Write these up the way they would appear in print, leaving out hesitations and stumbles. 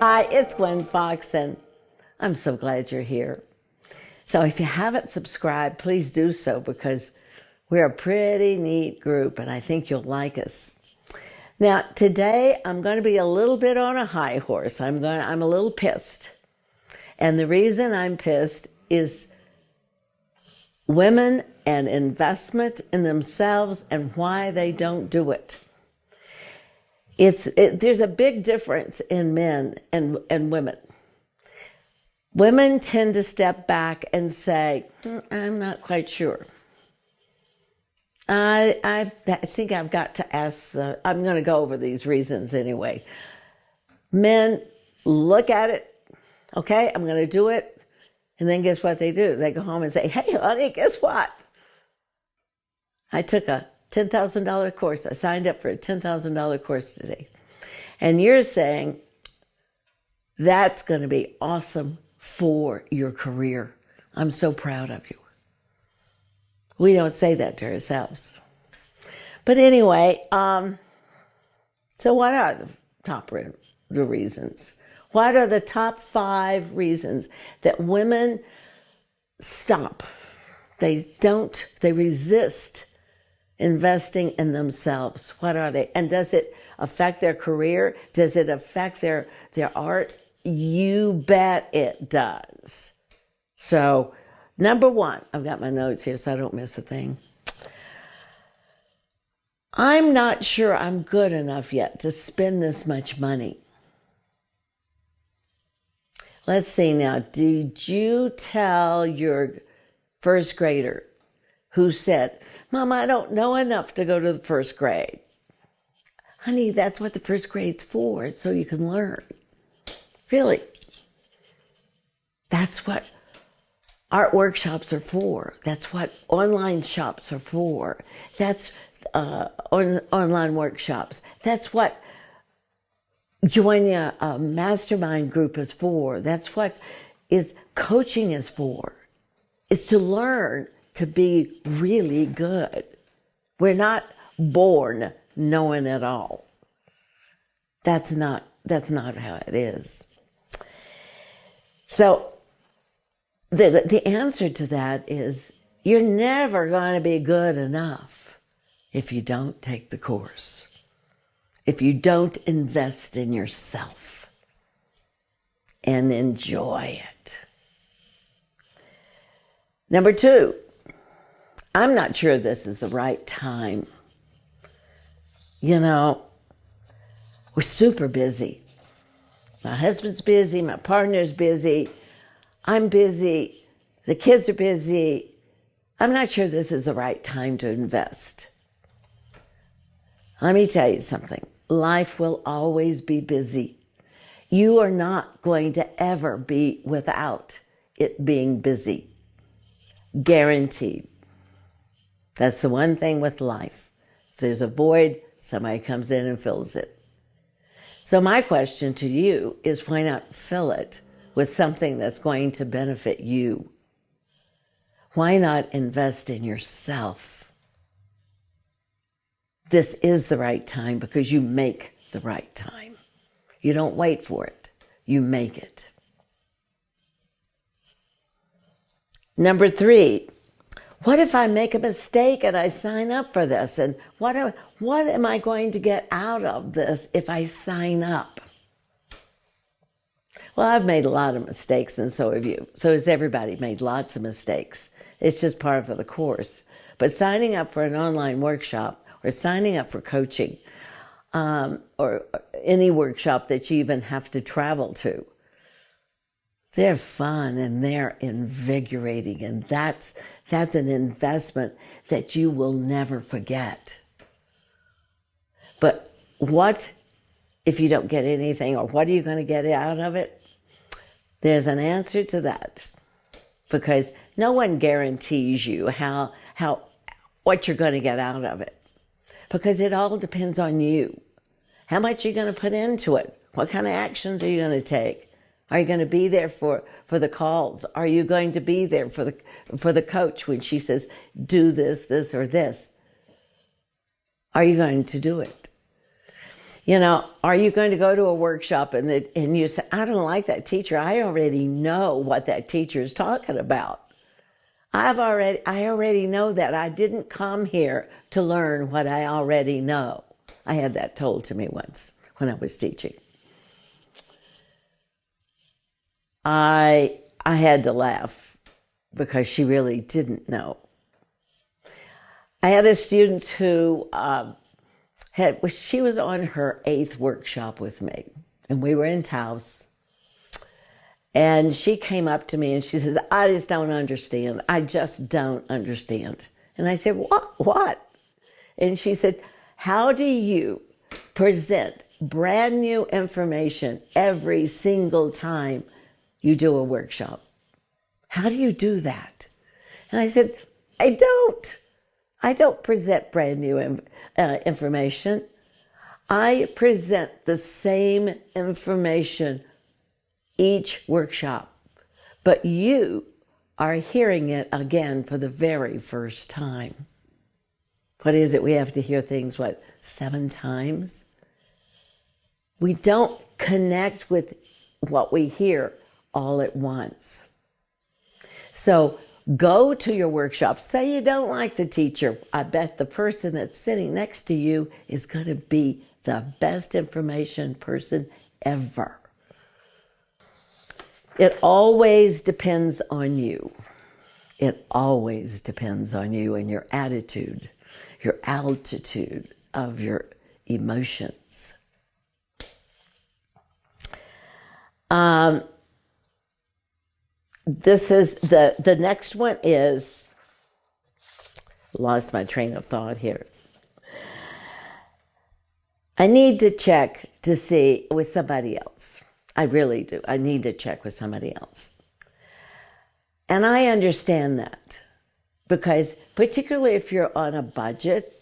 Hi, it's Gwen Fox, and I'm so glad you're here. So if you haven't subscribed, please do so, because we're a pretty neat group and I think you'll like us. Now, today I'm going to be a little bit on a high horse. I'm a little pissed. And the reason I'm pissed is women and investment in themselves and why they don't do it. There's a big difference in men and women. Women tend to step back and say, I'm not quite sure. I think I've got to ask I'm going to go over these reasons anyway. Men look at it, okay, I'm going to do it, and then guess what they do? They go home and say, hey, honey, guess what? I took a $10,000 course. I signed up for a $10,000 course today. And you're saying that's going to be awesome for your career. I'm so proud of you. We don't say that to ourselves. But anyway, so what are the reasons? What are the top 5 reasons that women stop? They resist investing in themselves. What are they? And does it affect their career? Does it affect their art? You bet it does. So, number 1, I've got my notes here so I don't miss a thing. I'm not sure I'm good enough yet to spend this much money. Let's see now. Did you tell your first grader who said, Mom, I don't know enough to go to the first grade? Honey, that's what the first grade's for, so you can learn. Really. That's what art workshops are for. That's what online shops are for. That's online workshops. That's what joining a mastermind group is for. That's what coaching is for. It's to learn to be really good. We're not born knowing it all. That's not how it is. So the answer to that is you're never going to be good enough if you don't take the course, if you don't invest in yourself and enjoy it. Number 2, I'm not sure this is the right time. You know, we're super busy. My husband's busy, my partner's busy, I'm busy, the kids are busy. I'm not sure this is the right time to invest. Let me tell you something. Life will always be busy. You are not going to ever be without it being busy. Guaranteed. That's the one thing with life. If there's a void, somebody comes in and fills it. So my question to you is, why not fill it with something that's going to benefit you? Why not invest in yourself? This is the right time because you make the right time. You don't wait for it. You make it. Number 3, what if I make a mistake and I sign up for this? And what am I going to get out of this if I sign up? Well, I've made a lot of mistakes, and so have you. So has everybody made lots of mistakes. It's just part of the course. But signing up for an online workshop or signing up for coaching or any workshop that you even have to travel to, they're fun and they're invigorating, and that's an investment that you will never forget. But what if you don't get anything, or what are you going to get out of it? There's an answer to that, because no one guarantees you what you're going to get out of it, because it all depends on you. How much are you going to put into it? What kind of actions are you going to take? Are you going to be there for the calls? Are you going to be there for the coach when she says, do this, this, or this? Are you going to do it? You know, are you going to go to a workshop and you say, I don't like that teacher. I already know what that teacher is talking about. I already know that. I didn't come here to learn what I already know. I had that told to me once when I was teaching. I had to laugh because she really didn't know. I had a student who she was on her 8th workshop with me, and we were in Taos. And she came up to me and she says, I just don't understand. I just don't understand. And I said, what? And she said, how do you present brand new information every single time you do a workshop? How do you do that? And I said, I don't present brand new information. I present the same information each workshop, but you are hearing it again for the very first time. What is it? We have to hear things, 7 times? We don't connect with what we hear all at once. So go to your workshop. Say you don't like the teacher. I bet the person that's sitting next to you is going to be the best information person ever. It always depends on you. It always depends on you and your attitude, your altitude of your emotions. This is the next one is, lost my train of thought here. I need to check to see with somebody else. I really do. I need to check with somebody else. And I understand that because particularly if you're on a budget,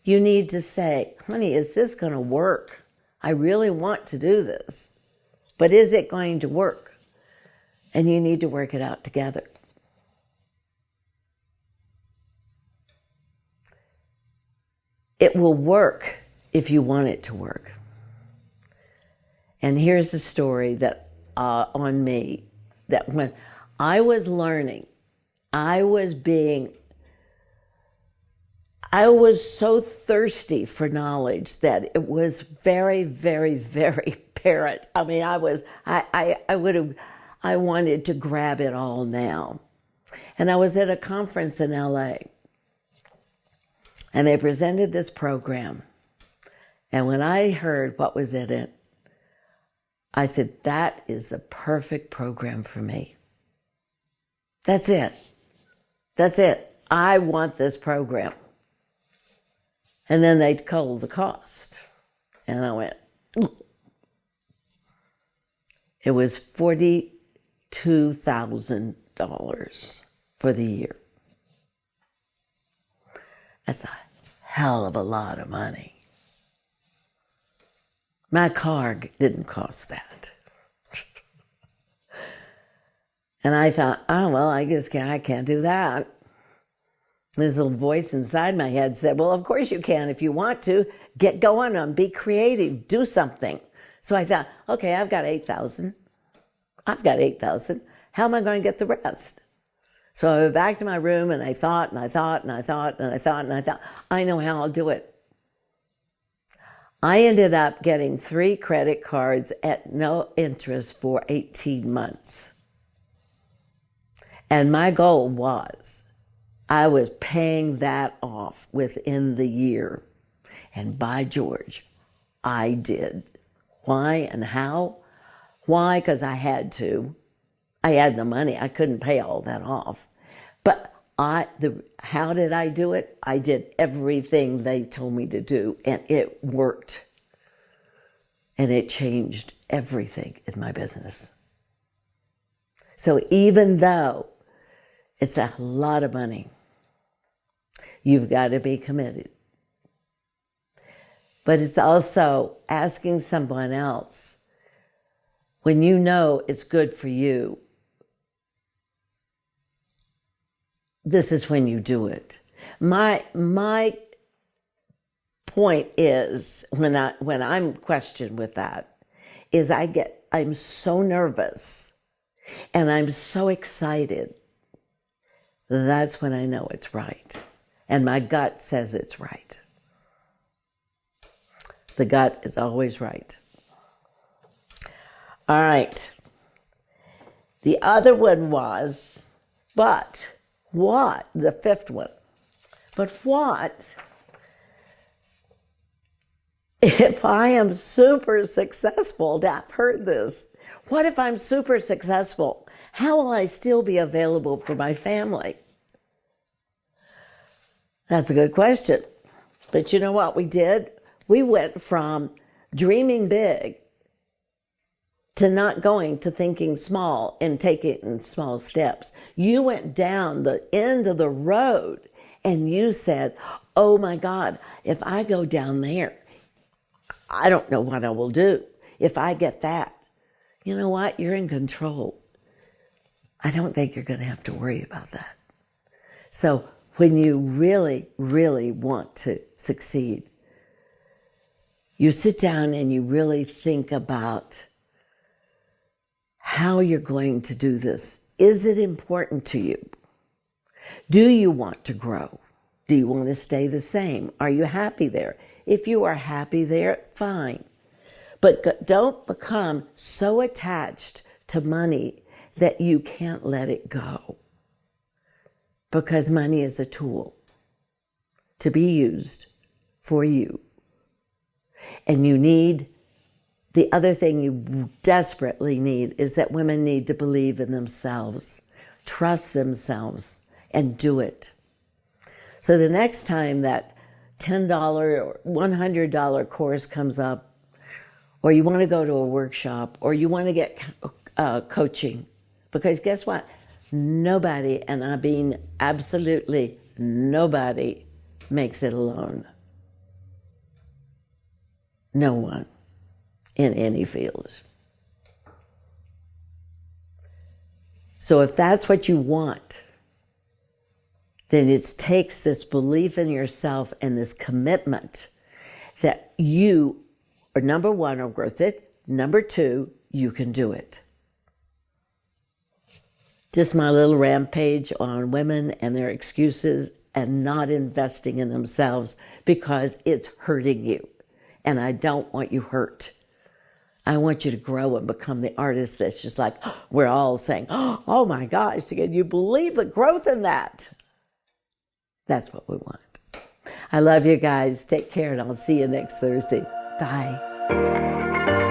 you need to say, honey, is this going to work? I really want to do this, but is it going to work? And you need to work it out together. It will work if you want it to work. And here's a story that on me, that when I was learning, I was so thirsty for knowledge that it was very, very, very apparent. I mean, I wanted to grab it all now. And I was at a conference in LA, and they presented this program. And when I heard what was in it, I said, that is the perfect program for me. That's it. That's it. I want this program. And then they told the cost. And I went, ooh. It was $42,000 for the year. That's a hell of a lot of money. My car didn't cost that. And I thought, oh, well, I guess I can't do that. This little voice inside my head said, well, of course you can if you want to. Get going on, be creative, do something. So I thought, okay, I've got $8,000. How am I going to get the rest? So I went back to my room and I thought, I know how I'll do it. I ended up getting 3 credit cards at no interest for 18 months. And my goal was, I was paying that off within the year. And by George, I did. Why and how? Why? Because I had to. I had the money. I couldn't pay all that off. But how did I do it? I did everything they told me to do, and it worked. And it changed everything in my business. So even though it's a lot of money, you've got to be committed. But it's also asking someone else, when you know it's good for you, this is when you do it. My point is, when I'm questioned with that, is I'm so nervous and I'm so excited. That's when I know it's right. And my gut says it's right. The gut is always right. All right. The other one was, but what? The fifth one. But what if I am super successful? I've heard this. What if I'm super successful? How will I still be available for my family? That's a good question. But you know what we did? We went from dreaming big to not going to thinking small and taking it in small steps. You went down the end of the road and you said, oh my God, if I go down there, I don't know what I will do. If I get that, you know what? You're in control. I don't think you're going to have to worry about that. So when you really, really want to succeed, you sit down and you really think about how you're going to do this. Is it important to you? Do you want to grow? Do you want to stay the same? Are you happy there? If you are happy there, fine. But don't become so attached to money that you can't let it go. Because money is a tool to be used for you. And the other thing you desperately need is that women need to believe in themselves, trust themselves, and do it. So the next time that $10 or $100 course comes up, or you want to go to a workshop, or you want to get coaching, because guess what? Nobody, and I mean absolutely nobody, makes it alone. No one in any field. So if that's what you want, then it takes this belief in yourself and this commitment that you are, number one, are worth it. Number two, you can do it. Just my little rampage on women and their excuses and not investing in themselves because it's hurting you. And I don't want you hurt. I want you to grow and become the artist that's just like, we're all saying, oh my gosh, can you believe the growth in that? That's what we want. I love you guys. Take care, and I'll see you next Thursday. Bye.